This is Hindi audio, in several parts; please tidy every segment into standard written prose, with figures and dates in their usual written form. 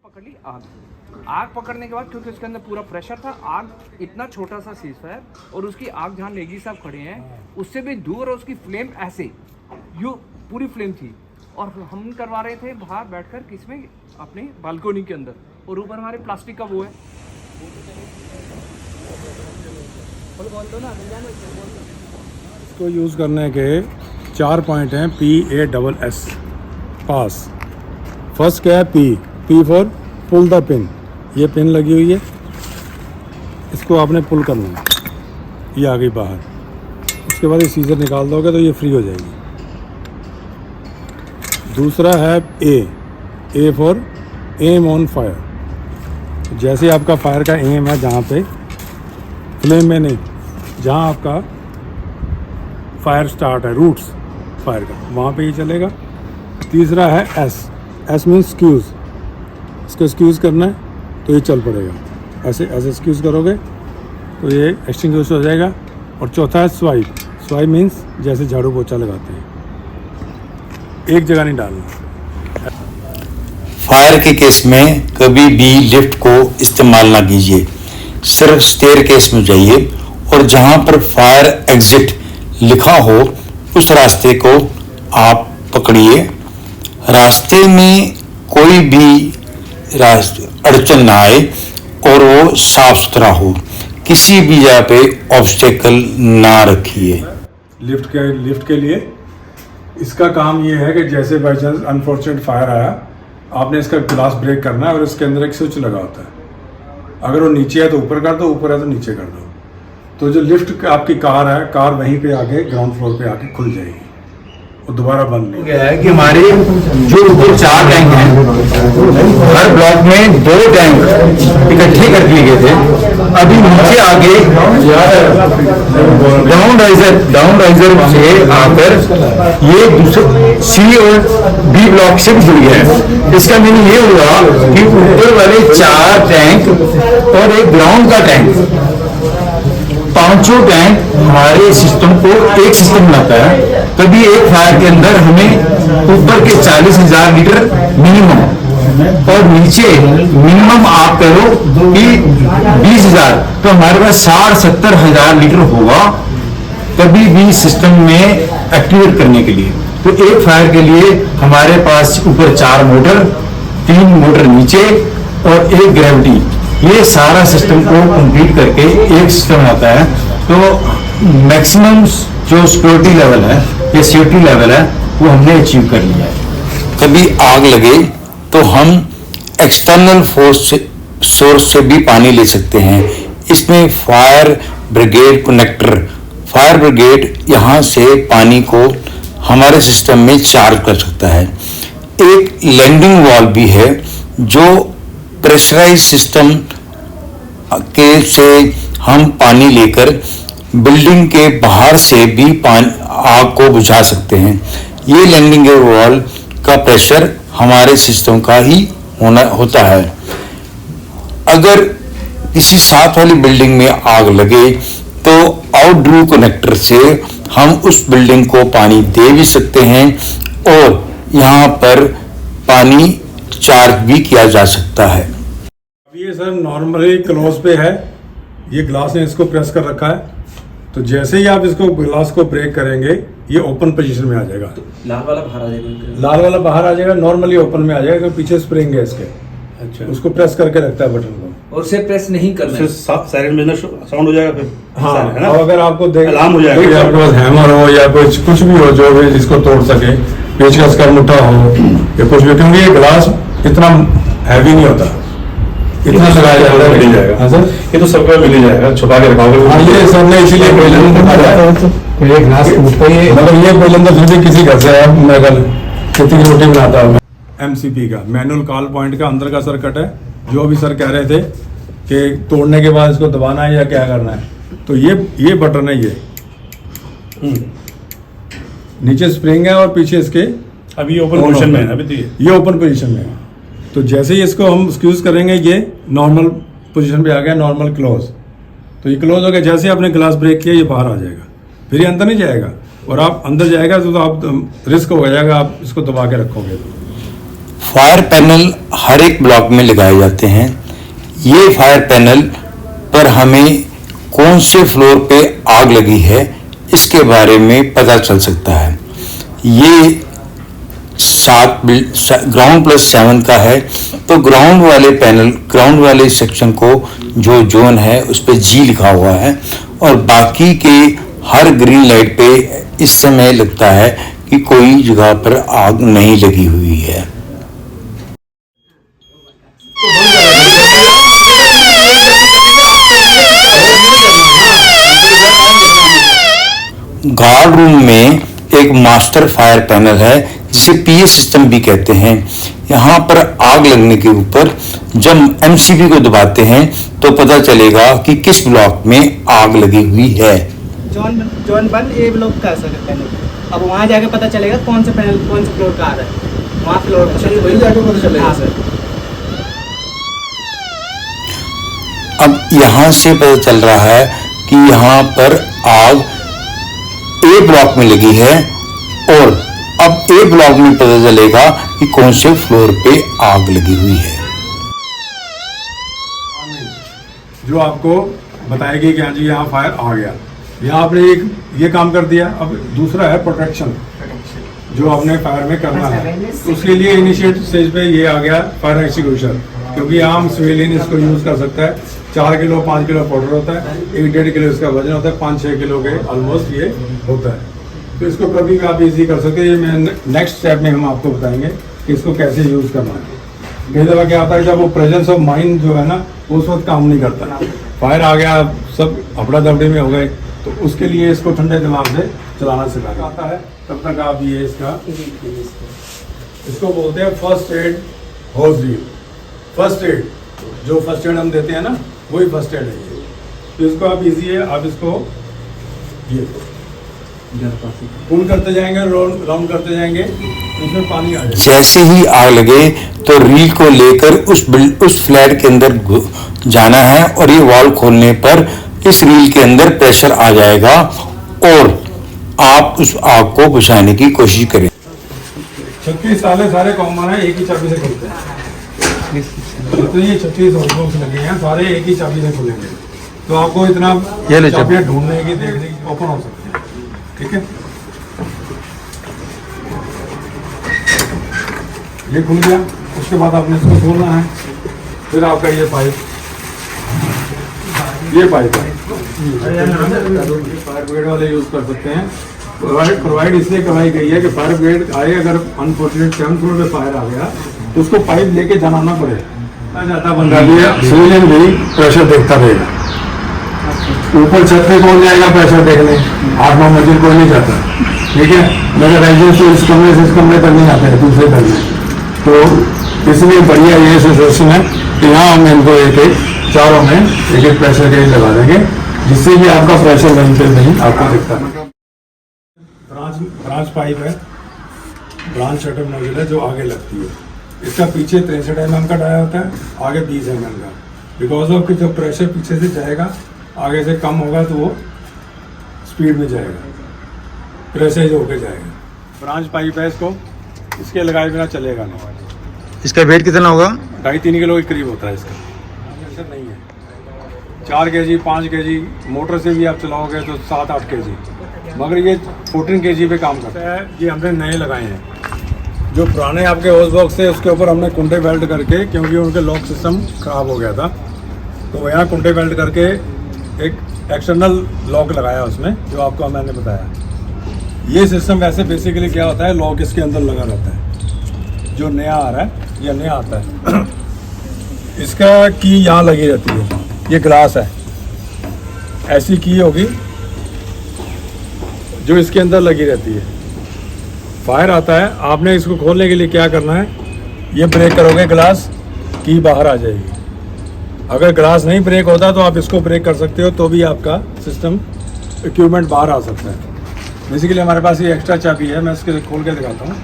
पकड़ ली आग पकड़ने के बाद, क्योंकि उसके अंदर पूरा प्रेशर था, आग इतना छोटा सा सीज फायर और उसकी आग जहाँ लेगी साहब खड़े हैं उससे भी दूर, और उसकी फ्लेम ऐसे यू पूरी फ्लेम थी, और हम करवा रहे थे बाहर बैठकर किसमें, अपनी बालकोनी के अंदर, और ऊपर हमारे प्लास्टिक का वो है। इसको यूज़ करने के 4 पॉइंट हैं, PASS पास। फर्स्ट क्या है, P for pull the pin. ये पिन लगी हुई है, इसको आपने पुल करना है, ये आ गई बाहर। उसके बाद ये सीजर निकाल दोगे तो ये फ्री हो जाएगी। दूसरा है A for aim on fire. जैसे आपका फायर का एम है, जहाँ पे फ्लेम में नहीं, जहाँ आपका फायर स्टार्ट है, रूट्स फायर का, वहाँ पे ये चलेगा। तीसरा है S मीन्स स्क्यूज़। इसको स्क्यूज़ करना है तो ये चल पड़ेगा, ऐसे स्क्यूज़ करोगे तो ये एक्सटिंग्विश हो जाएगा। और चौथा है स्वाइप मीन्स जैसे झाड़ू पोछा लगाते हैं, एक जगह नहीं डालना। फायर के केस में कभी भी लिफ्ट को इस्तेमाल ना कीजिए, सिर्फ स्टेयर केस में जाइए और जहां पर फायर एग्जिट लिखा हो उस रास्ते को आप पकड़िए। रास्ते में कोई भी अड़चन ना आए और वो साफ सुथरा हो, किसी भी जगह पे ऑब्स्टेकल ना रखिए। लिफ्ट के लिए इसका काम ये है कि जैसे बाई चांस अनफॉर्चुनेट फायर आया, आपने इसका ग्लास ब्रेक करना है और इसके अंदर एक स्विच लगा होता है। अगर वो नीचे है तो ऊपर कर दो, ऊपर है तो नीचे कर दो। तो जो लिफ्ट आपकी कार है, कार वहीं पे आके ग्राउंड फ्लोर पे आके खुल जाएगी, वो दोबारा बंद नहीं है कि हमारे जो ऊपर 4 टैंक हैं, हर ब्लॉक में 2 टैंक इकट्ठे कर दिए गए थे। अभी नीचे आगे डाउन राइजर से आकर ये दूसरे C और B ब्लॉक से भी जुड़ गया है। इसका मीनिंग ये हुआ कि ऊपर वाले 4 टैंक और एक ग्राउंड का टैंक, 5 टैंक हमारे सिस्टम को एक सिस्टम बनाता है। तभी एक फायर के अंदर हमें ऊपर के 40,000 लीटर मिनिमम और नीचे मिनिमम आप करो कि 20,000, तो हमारे पास 60-70 हजार लीटर होगा कभी भी सिस्टम में एक्टिवेट करने के लिए। तो एक फायर के लिए हमारे पास ऊपर 4 मोटर, 3 मोटर नीचे और एक ग्रेविटी, ये सारा सिस्टम को कंप्लीट करके एक सिस्टम आता है। तो मैक्सिमम जो सिक्योरिटी लेवल है, ये सेफ्टी लेवल है, वो हमने अचीव कर लिया है। कभी आग लगे तो हम एक्सटर्नल सोर्स से भी पानी ले सकते हैं। इसमें fire brigade connector, fire brigade यहाँ से पानी को हमारे सिस्टम में चार्ज कर सकता है। एक लैंडिंग वॉल भी है जो प्रेशराइज सिस्टम के से हम पानी लेकर बिल्डिंग के बाहर से भी आग को बुझा सकते हैं। ये लैंडिंग वॉल का प्रेशर हमारे सिस्टम का ही होता है। अगर किसी साथ वाली बिल्डिंग में आग लगे तो आउटड्रू कनेक्टर से हम उस बिल्डिंग को पानी दे भी सकते हैं और यहाँ पर पानी चार्ज भी किया जा सकता है। ये सर नॉर्मली क्लोज पे है, ये ग्लास ने इसको प्रेस कर रखा है, तो जैसे ही आप इसको ग्लास को ब्रेक करेंगे ये ओपन पोजीशन में आ जाएगा। लाल वाला बाहर आ जाएगा, लाल वाला बाहर आ जाएगा, नॉर्मली ओपन में आ जाएगा क्योंकि पीछे स्प्रिंग है इसके। अच्छा, उसको प्रेस करके रखता है बटन को, और उसे प्रेस नहीं करना है, साइलेंट में साउंड हो जाएगा फिर। हाँ, है ना? और अगर आपको अलार्म हो जाएगा, आपके पास हैमर हो या कुछ भी हो जो भी जिसको तोड़ सके, पेचकस का मुट्ठा हो या कुछ भी, क्योंकि ये ग्लास इतना हैवी नहीं होता, इतना लगाया जाता है, मिल जाएगा। हाँ सर, ये तो सबका मिल जाएगा, छुपा के रखा। हाँ, ये सर ने इसीलिए मतलब ये पहले तो फिर भी किसी घर से मैं कल खेती की रोटी बनाता हूँ। MCP का मैनुअल कॉल पॉइंट का अंदर का सर्किट है, जो अभी सर कह रहे थे कि तोड़ने के बाद इसको दबाना है या क्या करना है, तो ये बटन है, ये नीचे स्प्रिंग है और पीछे इसके अभी ओपन पोजीशन में है अभी तो ये ओपन पोजीशन में है। तो जैसे ही इसको हम स्क्यूज करेंगे ये नॉर्मल पोजीशन पे आ गया, नॉर्मल क्लोज। तो ये क्लोज हो गया, जैसे ही आपने ग्लास ब्रेक किया ये बाहर आ जाएगा, फिर ये अंदर नहीं जाएगा। और आप अंदर जाएगा तो आप रिस्क हो जाएगा, आप इसको दबा के रखोगे तो। फायर पैनल हर एक ब्लॉक में लगाए जाते हैं। ये फायर पैनल पर हमें कौन से फ्लोर पे आग लगी है इसके बारे में पता चल सकता है। ये 7 ग्राउंड प्लस 7 का है, तो ग्राउंड वाले पैनल, ग्राउंड वाले सेक्शन को जो जोन है उस पे जी लिखा हुआ है, और बाकी के हर ग्रीन लाइट पे इस समय लगता है कि कोई जगह पर आग नहीं लगी हुई है। गार्ड रूम में एक मास्टर फायर पैनल है जिसे पीए सिस्टम भी कहते हैं। यहाँ पर आग लगने के ऊपर जब एमसीबी को दबाते हैं तो पता चलेगा कि किस ब्लॉक में आग लगी हुई है। जोन 1 ए ब्लॉक का सर पैनल, अब वहाँ जाके पता चलेगा कौन सा पैनल कौन से फ्लोर का आ रहा है, वहाँ फ्लोर वही जाके पता चलेगा। हाँ सर। अब यहाँ से पता चल रहा है कि यहाँ पर आग ए ब्लॉक में लगी है, और अब ए ब्लॉक में पता चलेगा कि कौन से फ्लोर पे आग लगी हुई है। जो आपको बताएगी कि हाँ जी यहाँ फायर आ गया। यहाँ आपने एक ये काम कर दिया। अब दूसरा है प्रोटेक्शन, जो आपने फायर में करना है। उसके लिए इनिशिएट स्टेज पे ये आ गया फायर एक्सटिंग्विशर, क्योंकि आम सिविलियन इसको यूज कर सकता है। 4 किलो 5 किलो पाउडर होता है, 1-1.5 किलो इसका वजन होता है, 5-6 किलो के ऑलमोस्ट ये होता है। तो इसको कभी भी आप इजी कर सकते हैं। ये मैं नेक्स्ट स्टेप में हम आपको बताएंगे कि इसको कैसे यूज करना है। कई दफा क्या होता है, जब वो प्रेजेंस ऑफ माइंड जो है ना उस वक्त काम नहीं करता, फायर आ गया, सब हबड़ा दबड़े में हो गए, तो उसके लिए इसको ठंडे दिमाग से चलाना सिखाया आता है। तब तक आप ये इसको बोलते हैं फर्स्ट एड होज रील। फर्स्ट एड जो फर्स्ट एड हम देते हैं ना, वही फर्स्ट एड है ये। तो इसको आप इजी है, आप इसको ये पुल करते जाएंगे, राउंड करते जाएंगे, इसमें पानी आ जाएगा। जैसे ही आग लगे तो रील को लेकर उस फ्लैट के अंदर जाना है, और ये वॉल खोलने पर इस रील के अंदर प्रेशर आ जाएगा और आप उस आग को बुझाने की कोशिश करें। 36 सारे कॉमन है, एक ही चाबी से खुलते हैं। तो ये 36 बॉक्स लगे हैं, सारे एक ही चाबी से खुलेंगे। तो आपको इतना चाबियां ढूंढने की, देखने की, ओपन हो सकती है। ठीक है, ये खुल गया। उसके बाद आपने इसको खोलना है। फिर आपका ये पाइप है, फायर ब्रिगेड वाले यूज कर सकते हैं। प्रोवाइड इसलिए करवाई गई है कि फायर ब्रिगेड आए, अगर अनफॉर्चुनेट 7th फ्लोर पे फायर आ गया तो उसको पाइप लेके जाना ना पड़े। जाता बंदा भी सिविलियन भी प्रेशर देखता रहेगा। ऊपर छत पे कौन जाएगा प्रेशर देखने? 8-9 मंजिल कोई नहीं जाता। ठीक है, मेरे रेजिडेंस तो इस कमरे से इस कमरे तक नहीं आते हैं, दूसरे तक में। तो इसलिए बढ़िया ये सिचुएशन है कि यहाँ हम इनको चारों में एक प्रेशर गेज लगा देंगे, जिससे कि आपका प्रेशर वहीं पे नहीं आपको दिखता है। ब्रांच पाइप है, ब्रांच शटर नोजल है जो आगे लगती है। इसका पीछे 63 mm का डाया होता है, आगे 20 mm का। बिकॉज ऑफ कि जब प्रेशर पीछे से जाएगा, आगे से कम होगा तो वो स्पीड में जाएगा, प्रेशर होकर जाएगा। ब्रांच पाइप है, इसके लगाए बिना चलेगा नहीं। इसका वेट कितना होगा? 2.5-3 किलो के करीब होता है इसका। प्रेशर नहीं है, 4 kg 5 kg मोटर से भी आप चलाओगे तो 7-8 kg, मगर ये 14 kg पे काम करता है। ये हमने नए लगाए हैं। जो पुराने आपके होस बॉक्स थे उसके ऊपर हमने कुंडे बेल्ट करके, क्योंकि उनके लॉक सिस्टम खराब हो गया था, तो यहाँ कुंडे बेल्ट करके एक एक्सटर्नल लॉक लगाया उसमें, जो आपको मैंने बताया। ये सिस्टम वैसे बेसिकली क्या होता है, लॉक इसके अंदर लगा रहता है। जो नया आ रहा है या नया आता है इसका की यहाँ लगी रहती है। ये ग्लास है, ऐसी की होगी जो इसके अंदर लगी रहती है। फायर आता है, आपने इसको खोलने के लिए क्या करना है, ये ब्रेक करोगे ग्लास, की बाहर आ जाएगी। अगर ग्लास नहीं ब्रेक होता तो आप इसको ब्रेक कर सकते हो, तो भी आपका सिस्टम इक्विपमेंट बाहर आ सकता है। बेसिकली हमारे पास ये एक्स्ट्रा चाबी है, मैं इसके खोल के दिखाता हूँ।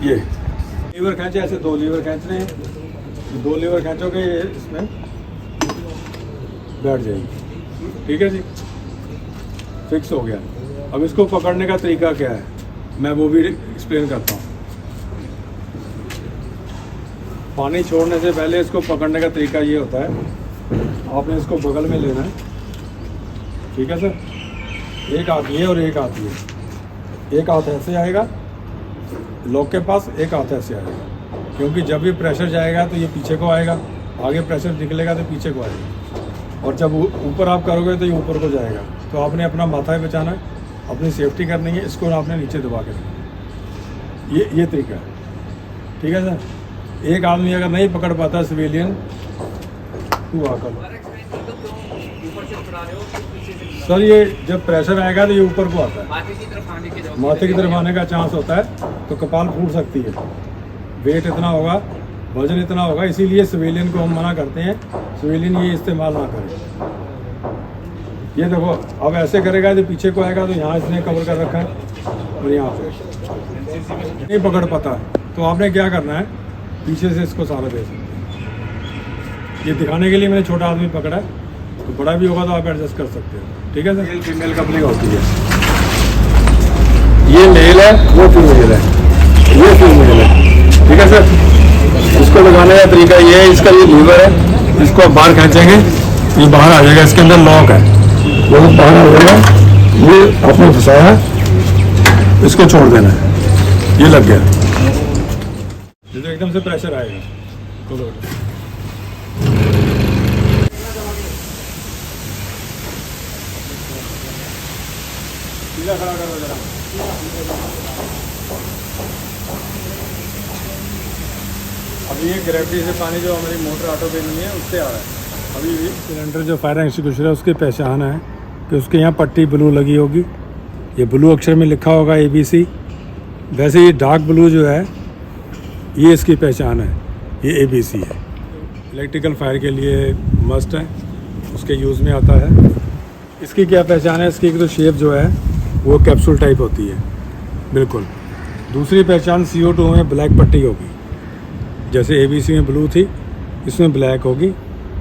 ये लीवर खींचे, ऐसे 2 लीवर खींचने हैं, 2 लीवर खींचोगे ये इसमें बैठ जाएगी। ठीक है जी, फिक्स हो गया। अब इसको पकड़ने का तरीका क्या है, मैं वो भी एक्सप्लेन करता हूँ। पानी छोड़ने से पहले इसको पकड़ने का तरीका ये होता है, आपने इसको बगल में लेना है। ठीक है सर, एक हाथ ये और एक हाथ ये, एक हाथ ऐसे आएगा लॉक के पास, एक हाथ ऐसे आएगा, क्योंकि जब भी प्रेशर जाएगा तो ये पीछे को आएगा, आगे प्रेशर निकलेगा तो पीछे को आएगा, और जब ऊपर आप करोगे तो ये ऊपर को जाएगा। तो आपने अपना माथा ही बचाना है, अपनी सेफ्टी करनी है, इसको आपने नीचे दबा के रखना। ये तरीका है। ठीक है सर, एक आदमी अगर नहीं पकड़ पाता सिविलियन, तू आकर सर, ये जब प्रेशर आएगा तो ये ऊपर को आता है, माथे की तरफ आने का चांस होता है, तो कपाल फूट सकती है। वेट इतना होगा, वजन इतना होगा, इसीलिए सिविलियन को हम मना करते हैं, सिविलियन ये इस्तेमाल ना करें। ये देखो, अब ऐसे करेगा तो पीछे को आएगा, तो यहाँ इसने कवर कर रखा है, और यहाँ पे नहीं पकड़ पाता, तो आपने क्या करना है, पीछे से इसको सारा दे सकते हैं। ये दिखाने के लिए मैंने छोटा आदमी पकड़ा है, तो बड़ा भी होगा तो आप एडजस्ट कर सकते हो। ठीक है सर, मेल फीमेल कपलिंग होती है। ये मेल है, वो फीमेल है, ये फीमेल है। ठीक है सर, इसको लगाने का तरीका ये है, इसका ये लीवर है, इसको आप बाहर खींचेंगे, ये बाहर आ जाएगा, इसके अंदर लॉक है, वो बाहर आ जाएगा, ये आपने फंसाया है, इसको छोड़ देना है, ये लग गया। ये तो एकदम से प्रेशर आएगा, सीधा खड़ा करो जरा। अभी ये ग्रेविटी से पानी जो हमारी मोटर ऑटो पे नहीं है उससे आ रहा है। अभी भी सिलेंडर जो फायर एक्सटिंग्विशर है उसकी पहचान है कि उसके यहाँ पट्टी ब्लू लगी होगी, ये ब्लू अक्षर में लिखा होगा ABC। वैसे ये डार्क ब्लू जो है ये इसकी पहचान है, ये ABC है। इलेक्ट्रिकल फायर के लिए मस्ट है, उसके यूज़ में आता है। इसकी क्या पहचान है, इसकी तो शेप जो है वो कैप्सूल टाइप होती है बिल्कुल। दूसरी पहचान CO2 में ब्लैक पट्टी होगी, जैसे ABC में ब्लू थी, इसमें ब्लैक होगी।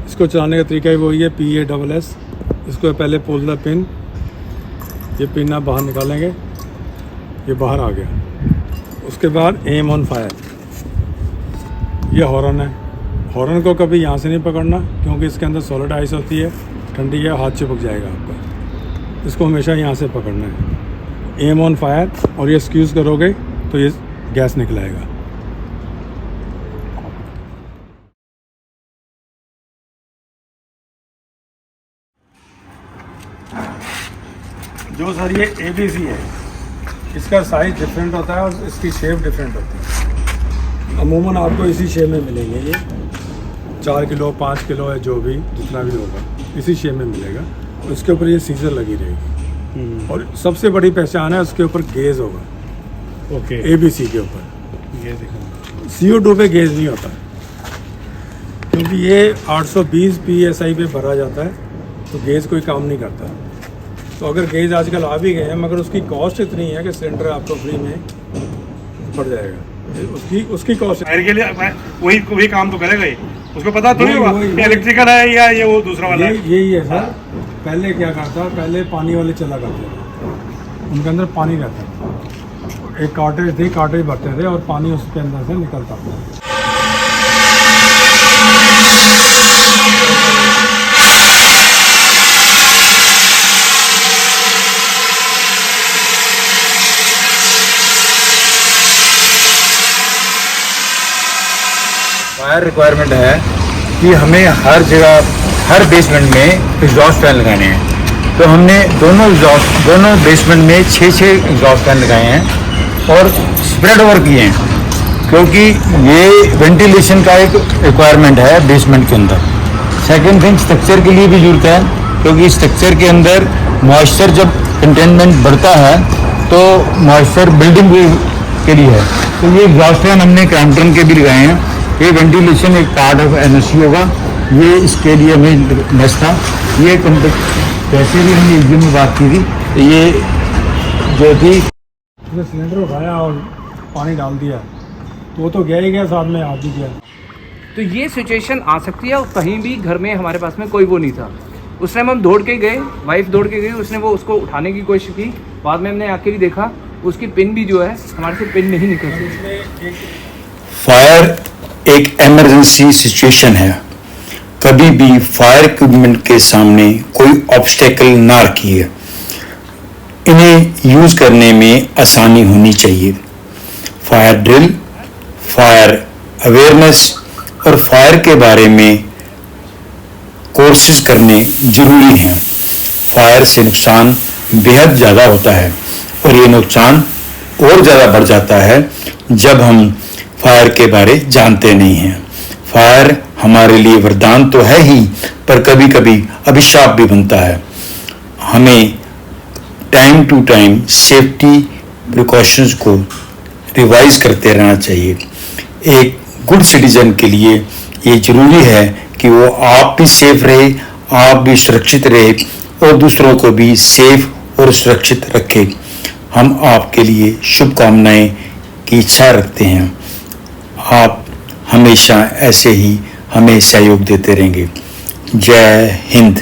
इसको चलाने का तरीका ही वही है, PASS। इसको पहले पुल द पिन, ये पिन आप बाहर निकालेंगे, ये बाहर आ गया। उसके बाद एम ऑन फायर, ये हॉर्न है। हॉर्न को कभी यहाँ से नहीं पकड़ना, क्योंकि इसके अंदर सॉलिड आइस होती है, ठंडी है, हाथ चिपक जाएगा आपका। इसको हमेशा यहाँ से पकड़ना है, एम ऑन फायर, और ये स्क्यूज़ करोगे तो ये गैस निकलाएगा। जो सर ये ABC है, इसका साइज डिफरेंट होता है और इसकी शेप डिफरेंट होती है। अमूमन आपको इसी शेप में मिलेंगे, ये 4 किलो 5 किलो है, जो भी जितना भी होगा इसी शेप में मिलेगा। और इसके ऊपर ये सीजर लगी रहेगी, और सबसे बड़ी पहचान है उसके ऊपर गेज होगा। ओके, ABC के ऊपर ये देखो, CO2 पे गेज नहीं होता, क्योंकि ये 820 PSI पे भरा जाता है, तो गेज कोई काम नहीं करता। तो अगर गेज आजकल आ भी गए हैं, मगर उसकी कॉस्ट इतनी है कि सिलेंडर आपको फ्री में पड़ जाएगा। उसकी कॉस्ट फायर के लिए वही काम तो करेगा ये, उसको पता तो नहीं होगा इलेक्ट्रिकल है या ये वो दूसरा वाला है। यही है सर। पहले क्या करता, पहले पानी वाले चला करते थे, उनके अंदर पानी रहता था, एक कार्टेज थी, कार्टेज भरते थे और पानी उसके अंदर से निकलता था। फायर रिक्वायरमेंट है कि हमें हर जगह, हर बेसमेंट में एग्जॉस्ट फैन लगाने हैं। तो हमने दोनों बेसमेंट में 6 एग्जॉस्ट फैन लगाए हैं और स्प्रेड ओवर किए हैं, क्योंकि ये वेंटिलेशन का एक रिक्वायरमेंट है बेसमेंट के अंदर। सेकेंड थिंग, स्ट्रक्चर के लिए भी जरूरत है, क्योंकि स्ट्रक्चर के अंदर मॉइस्चर जब कंटेनमेंट बढ़ता है तो मॉइस्चर बिल्डिंग के लिए है। तो ये एग्जॉस्ट फैन हमने क्रैम्पटन के भी लगाए हैं। ये वेंटिलेशन एक पार्ट ऑफ NSC होगा, ये इसके लिए हमें नेक्स्ट था। ये पैसे भी हमने एक दिन में बात की थी, ये जो भी उसने सिलेंडर उठाया और पानी डाल दिया, तो वो तो गया ही गया, साथ में आप भी गया। तो ये सिचुएशन आ सकती है, और कहीं भी घर में हमारे पास में कोई वो नहीं था। उस टाइम हम दौड़ के गए, वाइफ दौड़ के गई, उसने वो उसको उठाने की कोशिश की। बाद में हमने आके भी देखा उसकी पिन भी जो है हमारे से पिन नहीं निकल रही। फायर एक इमरजेंसी सिचुएशन है। कभी भी फायर इक्विपमेंट के सामने कोई ऑब्स्टेकल ना रखिए। इन्हें यूज करने में आसानी होनी चाहिए। फायर ड्रिल, फायर अवेयरनेस और फायर के बारे में कोर्सेज करने जरूरी हैं। फायर से नुकसान बेहद ज़्यादा होता है, और ये नुकसान और ज़्यादा बढ़ जाता है जब हम फायर के बारे जानते नहीं हैं। फायर हमारे लिए वरदान तो है ही, पर कभी कभी अभिशाप भी बनता है। हमें time to time safety precautions को रिवाइज करते रहना चाहिए। एक गुड सिटीजन के लिए ये जरूरी है कि वो आप भी सेफ रहे, आप भी सुरक्षित रहे, और दूसरों को भी सेफ और सुरक्षित रखे। हम आपके लिए शुभकामनाएं की इच्छा रखते हैं। आप हमेशा ऐसे ही हमें सहयोग देते रहेंगे। जय हिंद।